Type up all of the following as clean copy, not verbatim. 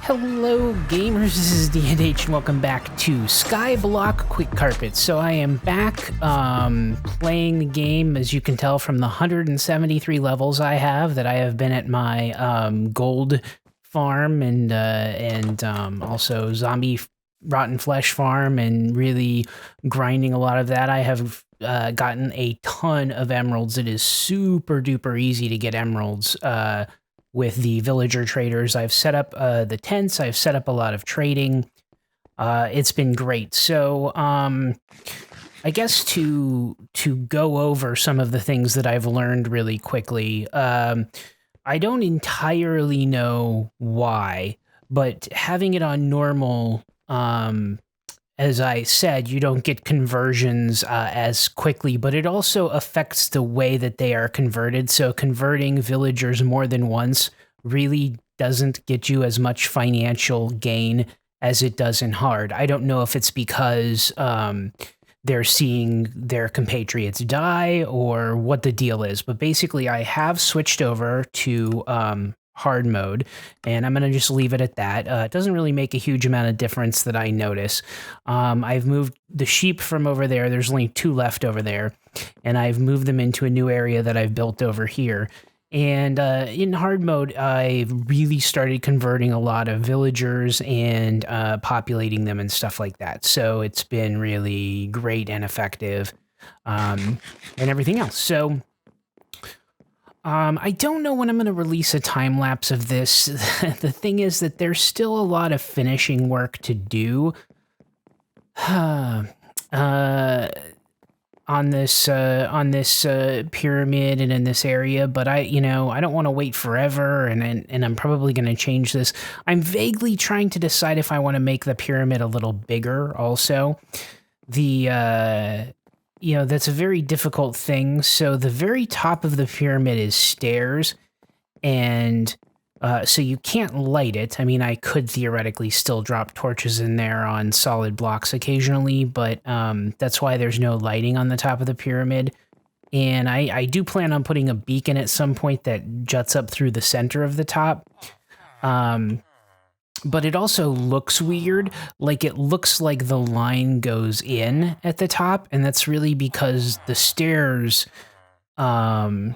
Hello gamers, this is D&H and welcome back to SkyBlock Quickcarpet. So I am back playing the game, as you can tell from the 173 levels I have been at my gold farm and also zombie rotten flesh farm, and really grinding a lot of that. I have gotten a ton of emeralds. It is super duper easy to get emeralds with the villager traders. I've set up the tents. I've set up a lot of trading. It's been great. So I guess to go over some of the things that I've learned really quickly, I don't entirely know why, but having it on normal, as I said, you don't get conversions as quickly, but it also affects the way that they are converted. So converting villagers more than once really doesn't get you as much financial gain as it does in hard. I don't know if it's because they're seeing their compatriots die or what the deal is, but basically I have switched over to hard mode, and I'm going to just leave it at that. It doesn't really make a huge amount of difference that I notice. I've moved the sheep from over there. There's only 2 left over there, and I've moved them into a new area that I've built over here. And in hard mode, I really started converting a lot of villagers and populating them and stuff like that. So it's been really great and effective, and everything else. So I don't know when I'm going to release a time lapse of this. The thing is that there's still a lot of finishing work to do on this pyramid and in this area, but I don't want to wait forever, and I'm probably going to change this. I'm vaguely trying to decide if I want to make the pyramid a little bigger also. That's a very difficult thing. So the very top of the pyramid is stairs, and so you can't light it. I mean, I could theoretically still drop torches in there on solid blocks occasionally, but that's why there's no lighting on the top of the pyramid. And I do plan on putting a beacon at some point that juts up through the center of the top. But it also looks weird. Like, it looks like the line goes in at the top, and that's really because the stairs don't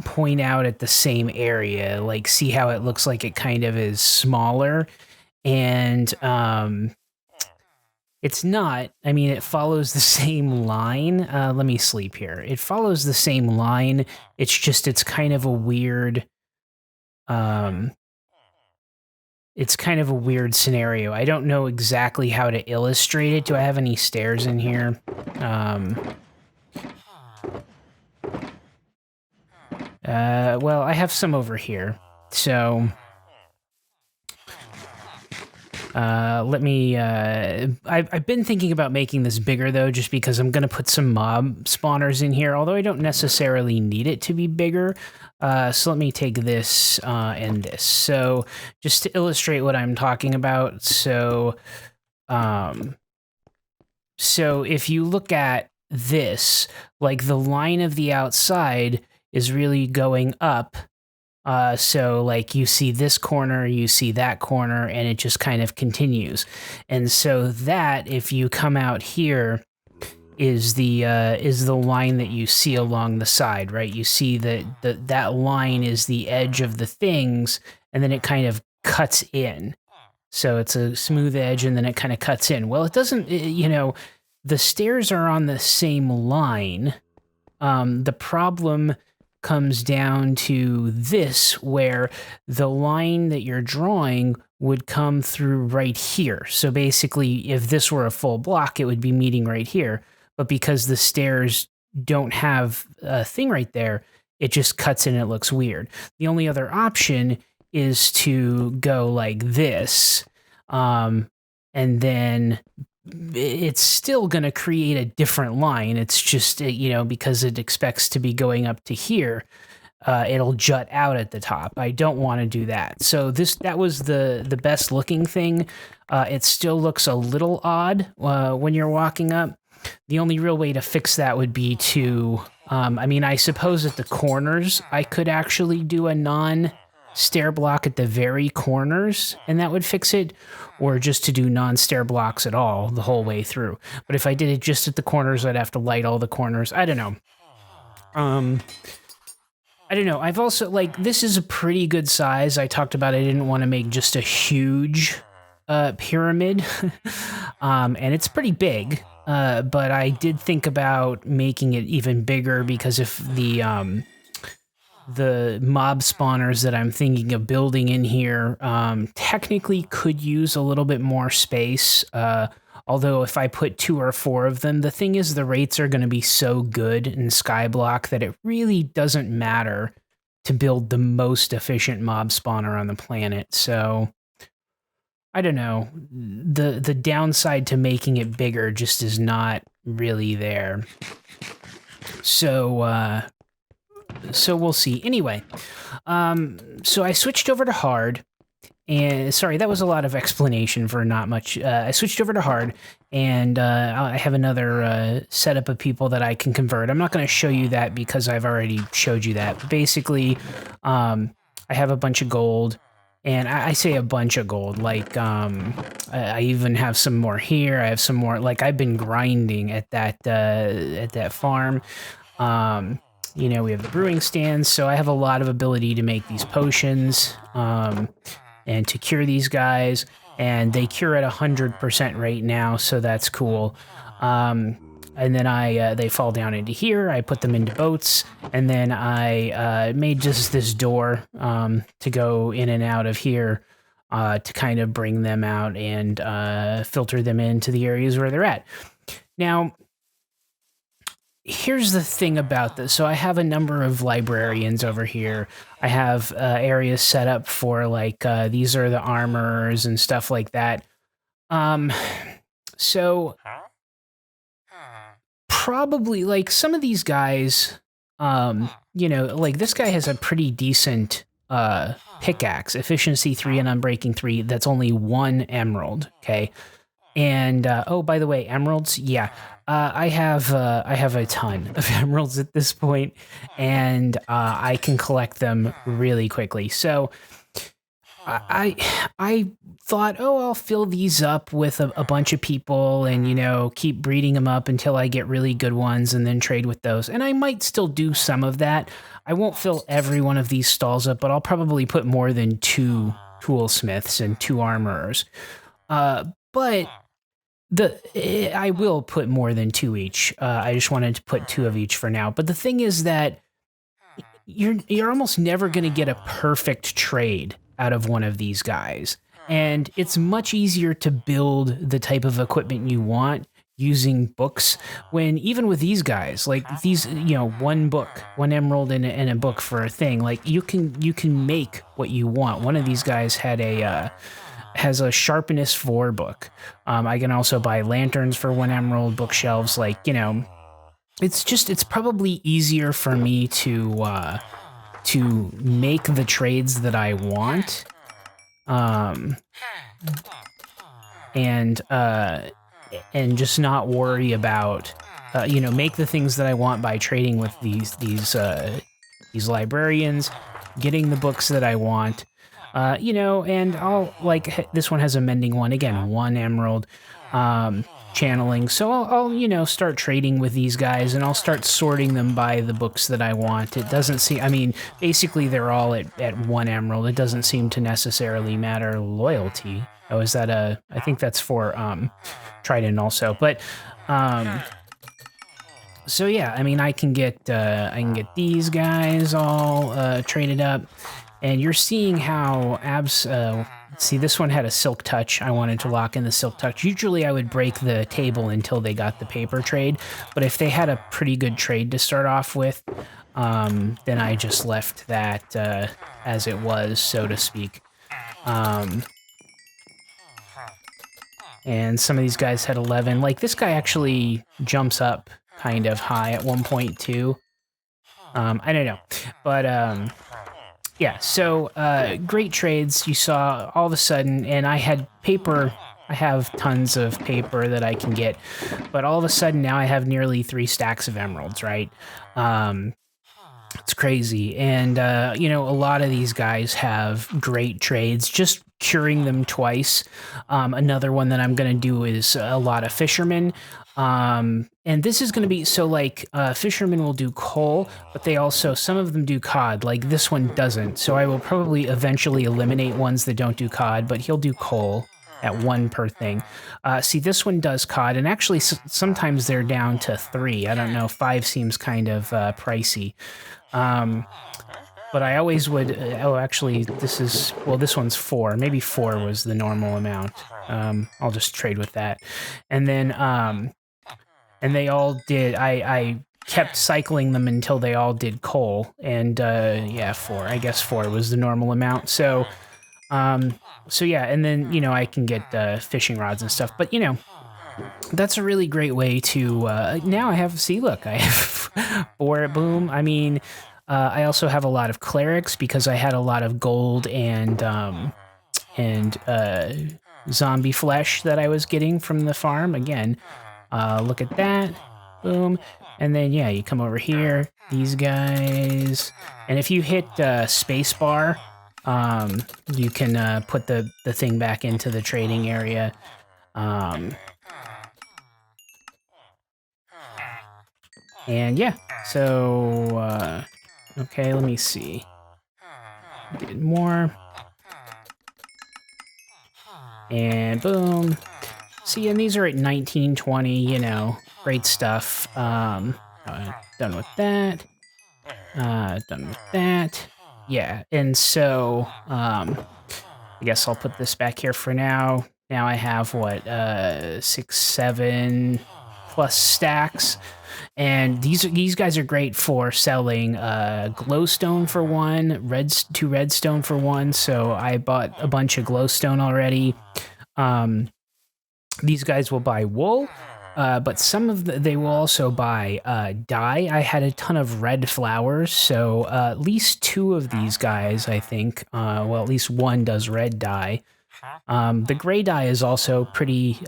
point out at the same area. Like, see how it looks like it kind of is smaller? And it's not. I mean, it follows the same line. Let me sleep here. It follows the same line. It's just, it's kind of a weird... it's kind of a weird scenario. I don't know exactly how to illustrate it. Do I have any stairs in here? Well, I have some over here. So, let me, I've been thinking about making this bigger, though, just because I'm going to put some mob spawners in here, although I don't necessarily need it to be bigger. So let me take this and this. So just to illustrate what I'm talking about, so if you look at this, like, the line of the outside is really going up. So like, you see this corner, you see that corner, and it just kind of continues. And so that, if you come out here, is the line that you see along the side, right? You see that line is the edge of the things, and then it kind of cuts in. So it's a smooth edge, and then it kind of cuts in. Well, it doesn't, the stairs are on the same line. The problem comes down to this, where the line that you're drawing would come through right here. So basically, if this were a full block, it would be meeting right here. But because the stairs don't have a thing right there, it just cuts in and it looks weird. The only other option is to go like this, and then it's still going to create a different line. It's just, because it expects to be going up to here, it'll jut out at the top. I don't want to do that. So that was the best looking thing. It still looks a little odd when you're walking up. The only real way to fix that would be to, I suppose at the corners I could actually do a stair block at the very corners and that would fix it, or just to do non-stair blocks at all the whole way through. But if I did it just at the corners, I'd have to light all the corners. I don't know. I don't know. I've also, like, this is a pretty good size. I talked about I didn't want to make just a huge pyramid, and it's pretty big. But I did think about making it even bigger because if the mob spawners that I'm thinking of building in here technically could use a little bit more space. Although if I put 2 or 4 of them, the thing is the rates are going to be so good in SkyBlock that it really doesn't matter to build the most efficient mob spawner on the planet. So I don't know. The downside to making it bigger just is not really there. So we'll see. Anyway, so I switched over to hard. And sorry, that was a lot of explanation for not much. I switched over to hard, and I have another setup of people that I can convert. I'm not going to show you that because I've already showed you that. But basically, I have a bunch of gold, and I say a bunch of gold. Like, I even have some more here. I have some more. Like, I've been grinding at that farm. You know, we have the brewing stands, so I have a lot of ability to make these potions. And to cure these guys, and they cure at 100% right now, so that's cool. And then they fall down into here. I put them into boats, and then I made just this door to go in and out of here to kind of bring them out and filter them into the areas where they're at. Now, here's the thing about this. So I have a number of librarians over here. I have areas set up for, like, these are the armors and stuff like that. So probably, like, some of these guys, you know, like this guy has a pretty decent pickaxe, efficiency 3 and unbreaking 3. That's only 1 emerald, okay? And oh, by the way, emeralds, yeah. I have a ton of emeralds at this point, and I can collect them really quickly. So I thought, oh, I'll fill these up with a bunch of people, and you know, keep breeding them up until I get really good ones, and then trade with those. And I might still do some of that. I won't fill every one of these stalls up, but I'll probably put more than 2 toolsmiths and 2 armorers. But I will put more than 2 each. I just wanted to put 2 of each for now. But the thing is that you're almost never going to get a perfect trade out of one of these guys. And it's much easier to build the type of equipment you want using books, when even with these guys, like these, you know, 1 book, 1 emerald and a book for a thing, like you can make what you want. One of these guys has a sharpness 4 book. I can also buy lanterns for 1 emerald, bookshelves, like, you know, it's probably easier for me to make the trades that I want. And just not worry about, you know, make the things that I want by trading with these librarians, getting the books that I want. You know, and I'll, like, this one has a mending 1, again, 1 emerald, channeling. So I'll, you know, start trading with these guys, and I'll start sorting them by the books that I want. It doesn't seem, I mean, basically they're all at 1 emerald. It doesn't seem to necessarily matter loyalty. Oh, is that I think that's for, Trident also. But, so yeah, I mean, I can get these guys all, traded up. And you're seeing how see, this one had a silk touch. I wanted to lock in the silk touch. Usually I would break the table until they got the paper trade, but if they had a pretty good trade to start off with, then I just left that as it was, so to speak. And some of these guys had 11. Like, this guy actually jumps up kind of high at 1.2. I don't know. But, yeah, so great trades. You saw all of a sudden, and I had paper. I have tons of paper that I can get, but all of a sudden now I have nearly 3 stacks of emeralds, right? It's crazy. And, you know, a lot of these guys have great trades, just curing them twice. Another one that I'm going to do is a lot of fishermen. And this is going to be so like fishermen will do coal, but they also, some of them do cod, like this one doesn't. So I will probably eventually eliminate ones that don't do cod, but he'll do coal at 1 per thing. See, this one does cod, and actually sometimes they're down to 3. I don't know, 5 seems kind of pricey. But I always would, oh, actually, this one's 4. Maybe 4 was the normal amount. I'll just trade with that. And then, and they all did, I kept cycling them until they all did coal. And, yeah, 4. I guess 4 was the normal amount. So, so yeah, and then, you know, I can get fishing rods and stuff. But, you know, that's a really great way to, now I have, see, look, I have 4, boom. I mean, I also have a lot of clerics because I had a lot of gold and zombie flesh that I was getting from the farm. Again, look at that, boom. And then, yeah, you come over here, these guys. And if you hit space bar, you can put the thing back into the trading area. And yeah, so, okay, let me see. Get more. And boom. See, and these are at 1920, you know, great stuff. Done with that. Done with that. Yeah, and so, I guess I'll put this back here for now. Now I have, what, 6, 7 plus stacks. And these guys are great for selling glowstone for 1, 2 redstone for 1. So I bought a bunch of glowstone already. These guys will buy wool, but some of they will also buy dye. I had a ton of red flowers, so at least 2 of these guys, I think, well, at least 1 does red dye. The gray dye is also pretty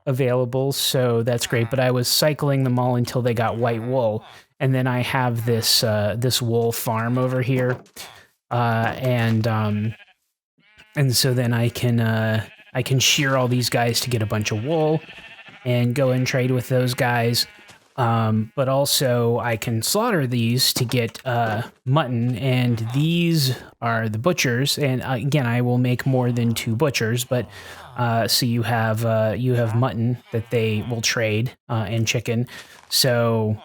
available, so that's great, but I was cycling them all until they got white wool, and then I have this this wool farm over here, and so then I can shear all these guys to get a bunch of wool and go and trade with those guys. But also I can slaughter these to get mutton, and these are the butchers. And again, I will make more than 2 butchers, but so you have mutton that they will trade and chicken. So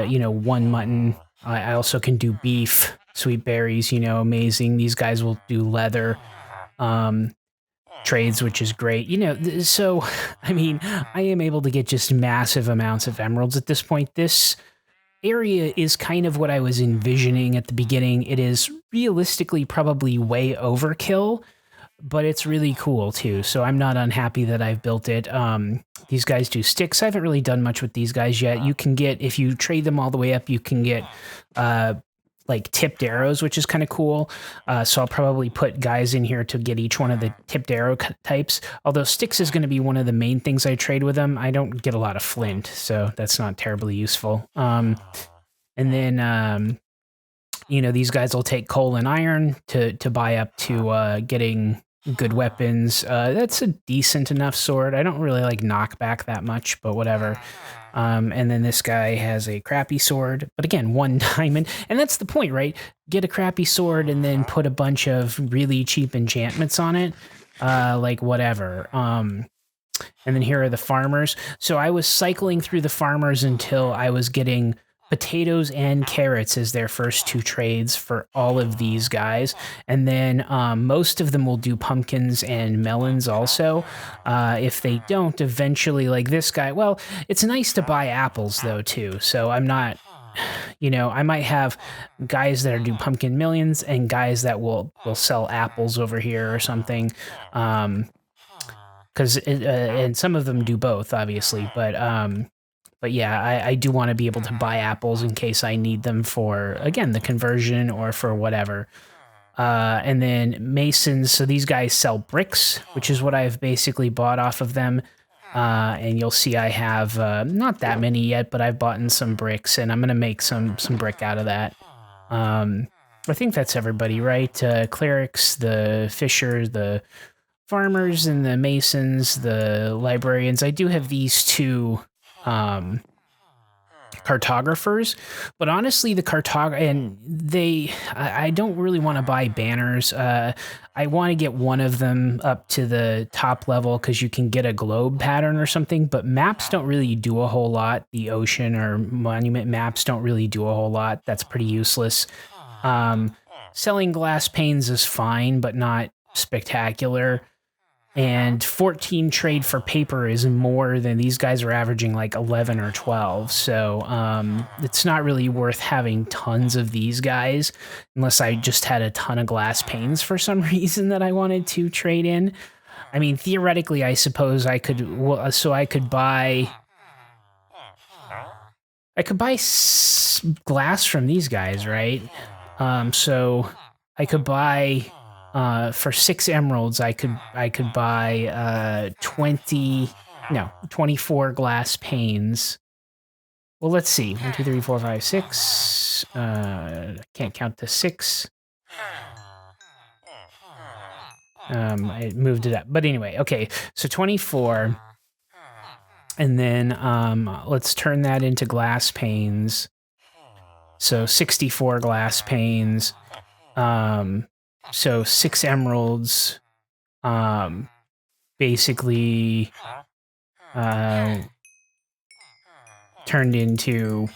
you know, 1 mutton. I also can do beef, sweet berries. You know, amazing. These guys will do leather. Trades, which is great, you know. So I mean, I am able to get just massive amounts of emeralds at this point. This area is kind of what I was envisioning at the beginning. It is realistically probably way overkill, but it's really cool too, so I'm not unhappy that I've built it. These guys do sticks. I haven't really done much with these guys yet. You can get, if you trade them all the way up, you can get like tipped arrows, which is kind of cool. So I'll probably put guys in here to get each one of the tipped arrow types. Although sticks is going to be one of the main things I trade with them. I don't get a lot of flint, so that's not terribly useful. And then, you know, these guys will take coal and iron to buy up to getting good weapons. That's a decent enough sword. I don't really like knockback that much, but whatever. And then this guy has a crappy sword, but again, 1 diamond. And that's the point, right? Get a crappy sword and then put a bunch of really cheap enchantments on it. Like whatever. And then here are the farmers. So I was cycling through the farmers until I was getting potatoes and carrots as their first 2 trades for all of these guys. And then most of them will do pumpkins and melons also. If they don't, eventually, like this guy, well, it's nice to buy apples though too. So I'm not, you know, I might have guys that do pumpkin millions and guys that will sell apples over here or something. Because and some of them do both, obviously, but yeah, I do want to be able to buy apples in case I need them for, again, the conversion or for whatever. And then masons, so these guys sell bricks, which is what I've basically bought off of them. And you'll see I have not that many yet, but I've bought in some bricks, and I'm going to make some brick out of that. I think that's everybody, right? Clerics, the fisher, the farmers, and the masons, the librarians. I do have these two cartographers, but honestly, I don't really want to buy banners. I want to get one of them up to the top level because you can get a globe pattern or something, but maps don't really do a whole lot. The ocean or monument maps don't really do a whole lot. That's pretty useless. Selling glass panes is fine, but not spectacular. And 14 trade for paper is more than these guys are averaging, like 11 or 12. So it's not really worth having tons of these guys unless I just had a ton of glass panes for some reason that I wanted to trade in. I mean, theoretically, I suppose I could. I could buy glass from these guys, right? So I could buy. For 6 emeralds, I could buy 24 glass panes. Well, let's see. 1, 2, 3, 4, 5, 6. I can't count to 6. I moved it up. But anyway, okay. So 24. And then let's turn that into glass panes. So 64 glass panes. So 6 emeralds, basically, turned into,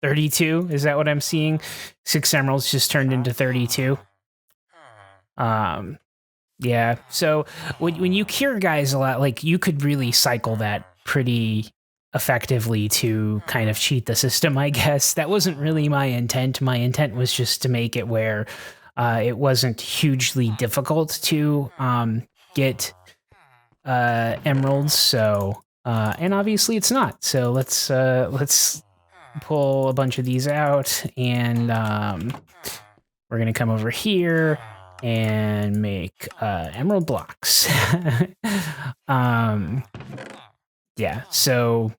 32. Is that what I'm seeing? 6 emeralds just turned into 32. Yeah. So when you cure guys a lot, like, you could really cycle that pretty effectively to kind of cheat the system, I guess. That wasn't really my intent. My intent was just to make it where it wasn't hugely difficult to get emeralds. So and obviously it's not. So let's pull a bunch of these out, and we're gonna come over here and make emerald blocks. Yeah, so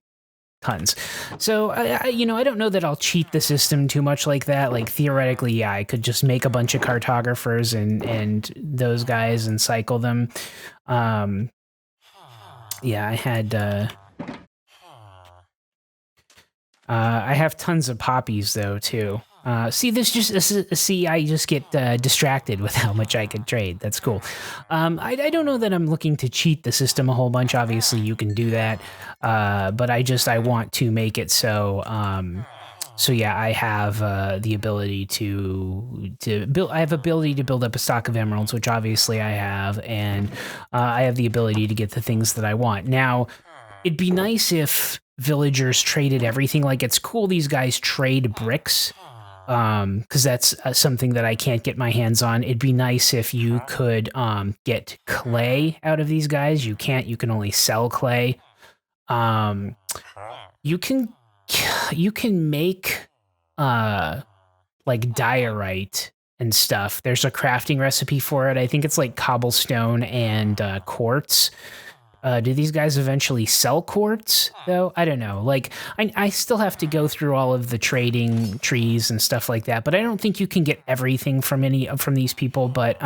tons. So I don't know that I'll cheat the system too much like that. Like, theoretically, yeah, I could just make a bunch of cartographers and those guys and cycle them. Yeah, I have tons of poppies though too. I just get distracted with how much I could trade. That's cool. I don't know that I'm looking to cheat the system a whole bunch. Obviously, you can do that, but I want to make it so. So yeah, I have the ability to build. I have ability to build up a stock of emeralds, which obviously I have, and I have the ability to get the things that I want. Now, it'd be nice if villagers traded everything. Like, it's cool these guys trade bricks. Because that's something that I can't get my hands on. It'd be nice if you could get clay out of these guys. You can't. You can only sell clay. You can make like diorite and stuff. There's a crafting recipe for it. I think it's like cobblestone and quartz. Do these guys eventually sell quartz, though? I don't know. Like, I still have to go through all of the trading trees and stuff like that, but I don't think you can get everything from these people, but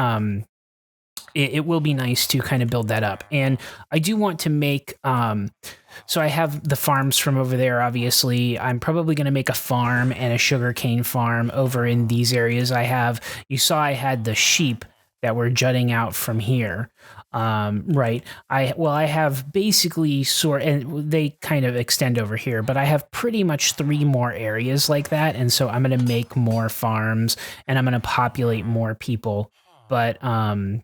it will be nice to kind of build that up. And I do want to make... so I have the farms from over there, obviously. I'm probably going to make a farm and a sugarcane farm over in these areas You saw I had the sheep that were jutting out from here. Right. I have basically and they kind of extend over here, but I have pretty much 3 more areas like that. And so I'm going to make more farms and I'm going to populate more people. But, and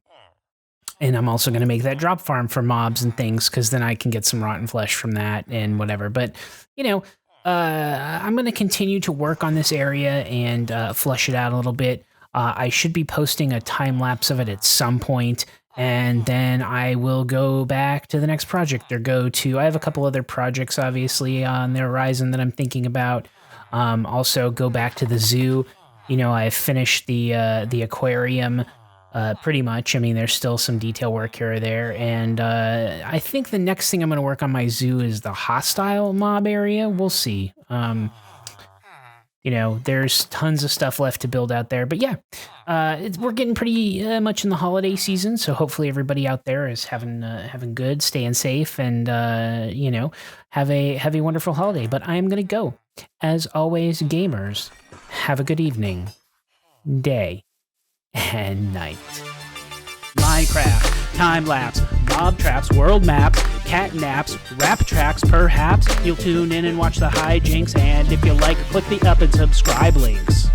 I'm also going to make that drop farm for mobs and things, because then I can get some rotten flesh from that and whatever. But, I'm going to continue to work on this area and flush it out a little bit. I should be posting a time lapse of it at some point. And then I will go back to the next project I have a couple other projects, obviously, on the horizon that I'm thinking about. Also go back to the zoo. I've finished the aquarium. pretty much. I mean, there's still some detail work here or there, and I think the next thing I'm going to work on my zoo is the hostile mob area. We'll see. There's tons of stuff left to build out there, but yeah, we're getting pretty much in the holiday season, so hopefully everybody out there is having good, staying safe, and have a wonderful holiday. But I am going to go. As always, gamers, have a good evening, day, and night. Minecraft, time lapse, mob traps, world maps, cat naps, rap tracks, perhaps. You'll tune in and watch the hijinks, and if you like, click the up and subscribe links.